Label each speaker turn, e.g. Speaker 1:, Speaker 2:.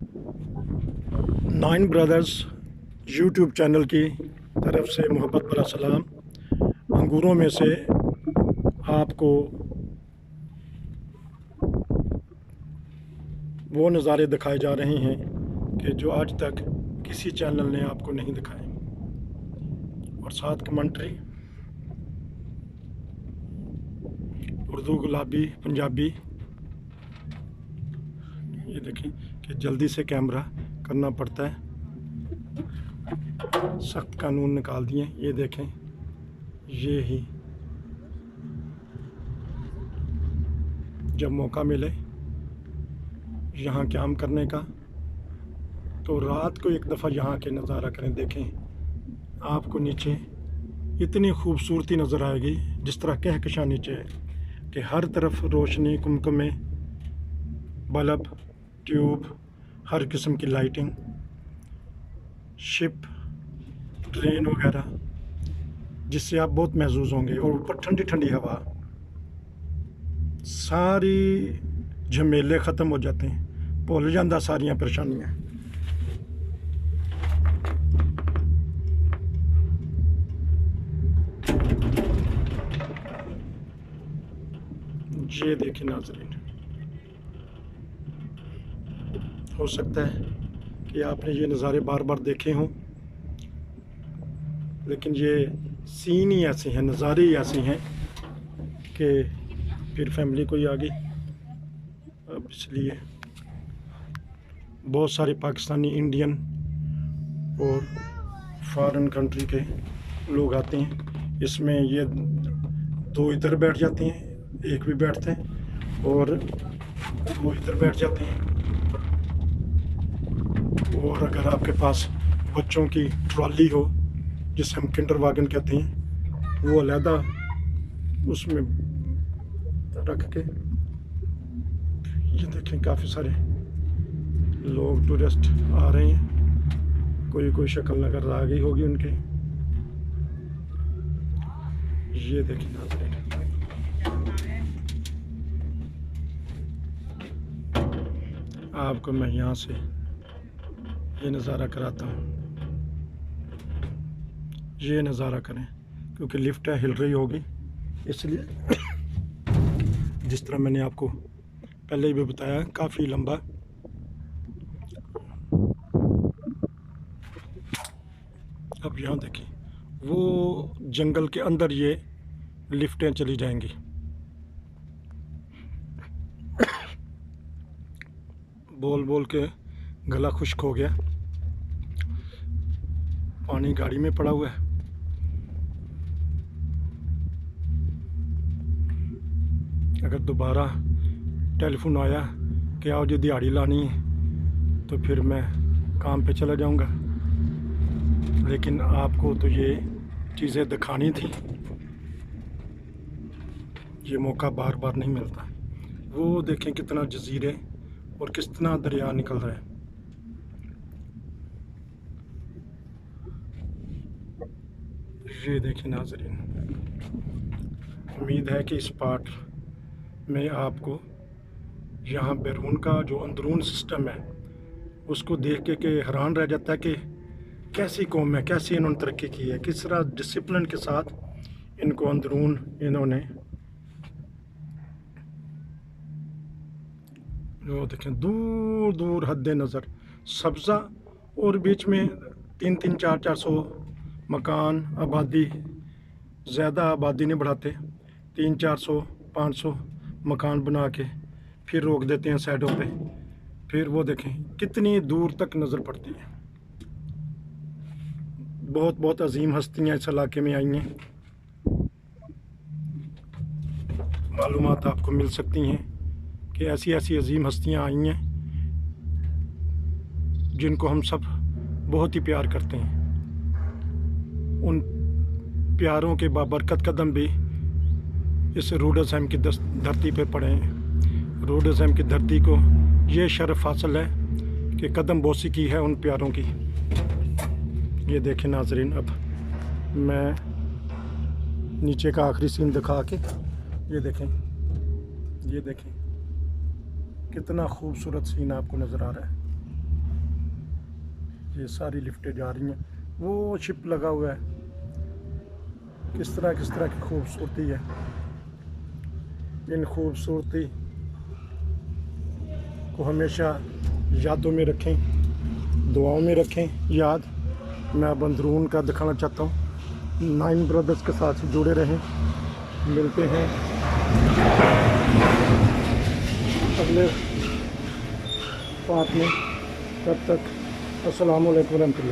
Speaker 1: Nine brothers YouTube channel की तरफ से मोहब्बत भरा सलाम। अंगूरों में से आपको वो नज़ारे दिखाए जा रहे हैं कि जो आज तक किसी चैनल ने आपको नहीं दिखाए, और साथ कमेंट्री उर्दू, गुलाबी, पंजाबी। ये देखें कि जल्दी से कैमरा करना पड़ता है, सख्त कानून निकाल दिए। ये देखें, ये ही जब मौका मिले यहाँ काम करने का तो रात को एक दफ़ा यहाँ के नज़ारा करें। देखें, आपको नीचे इतनी खूबसूरती नज़र आएगी, जिस तरह कहकशां नीचे है कि हर तरफ रोशनी, कुमकुमे, बल्ब, ट्यूब, हर किस्म की लाइटिंग, शिप, ट्रेन वगैरह, जिससे आप बहुत महसूस होंगे। और ऊपर ठंडी ठंडी हवा, सारी झमेले ख़त्म हो जाते हैं, भुल जाता सारियां परेशानियां। ये देखिए नाज़रीन, हो सकता है कि आपने ये नज़ारे बार बार देखे हों, लेकिन ये सीन ही ऐसे हैं, नज़ारे ही ऐसे हैं कि फिर फैमिली कोई आ गई। अब इसलिए बहुत सारे पाकिस्तानी, इंडियन और फॉरेन कंट्री के लोग आते हैं। इसमें ये दो इधर बैठ जाते हैं, एक भी बैठते हैं, और वो इधर बैठ जाते हैं। और अगर आपके पास बच्चों की ट्रॉली हो, जिसे हम किंडर वागन कहते हैं, वो अलहदा उसमें रख के। ये देखें, काफ़ी सारे लोग, टूरिस्ट आ रहे हैं। कोई शक्ल नज़र आ गई होगी उनके। ये देखें नाज़रीन, आपको मैं यहाँ से ये नज़ारा कराता हूँ। ये नज़ारा करें, क्योंकि लिफ्ट है, हिल रही होगी, इसलिए जिस तरह मैंने आपको पहले भी बताया, काफ़ी लंबा। अब यहाँ देखिए, वो जंगल के अंदर ये लिफ्टें चली जाएंगी। बोल बोल के गला खुश्क हो गया, पानी गाड़ी में पड़ा हुआ है। अगर दोबारा टेलीफोन आया कि आओ जी दिहाड़ी लानी है, तो फिर मैं काम पे चला जाऊंगा। लेकिन आपको तो ये चीज़ें दिखानी थी, ये मौका बार बार नहीं मिलता। वो देखें कितना जजीरे और कितना दरिया निकल रहा है। ये देखें नाज़रीन, उम्मीद है कि इस पार्ट में आपको यहाँ बैरून का जो अंदरून सिस्टम है उसको देख के हैरान रह जाता है कि कैसी कौम है, कैसी इन्होंने तरक्की की है, किस तरह डिसिप्लिन के साथ इनको अंदरून इन्होंने। वो देखें, दूर दूर हद नज़र सब्ज़ा, और बीच में 300-400 मकान, आबादी। ज़्यादा आबादी नहीं बढ़ाते, 300-400-500 मकान बना के फिर रोक देते हैं साइडों पे। फिर वो देखें कितनी दूर तक नज़र पड़ती है। बहुत बहुत अजीम हस्तियाँ इस इलाके में आई हैं। मालूमात आपको मिल सकती हैं कि ऐसी ऐसी अजीम हस्तियाँ आई हैं जिनको हम सब बहुत ही प्यार करते हैं। उन प्यारों के बाबरकत कदम भी इस रोडसहम की धरती पर पड़े हैं। रोडसहम की धरती को ये शर्फ हासिल है कि कदम बोसी की है उन प्यारों की। ये देखें नाज़रीन, अब मैं नीचे का आखिरी सीन दिखा के, ये देखें, ये देखें कितना खूबसूरत सीन आपको नज़र आ रहा है। ये सारी लिफ्टें जा रही हैं, वो शिप लगा हुआ है। किस तरह की खूबसूरती है। इन खूबसूरती को हमेशा यादों में रखें, दुआओं में रखें याद। मैं अब अंदरून का दिखाना चाहता हूँ। 9 ब्रदर्स के साथ जुड़े रहें। मिलते हैं अगले पार्ट में। तब तक अस्सलाम वालेकुम रहमतुल्लाह।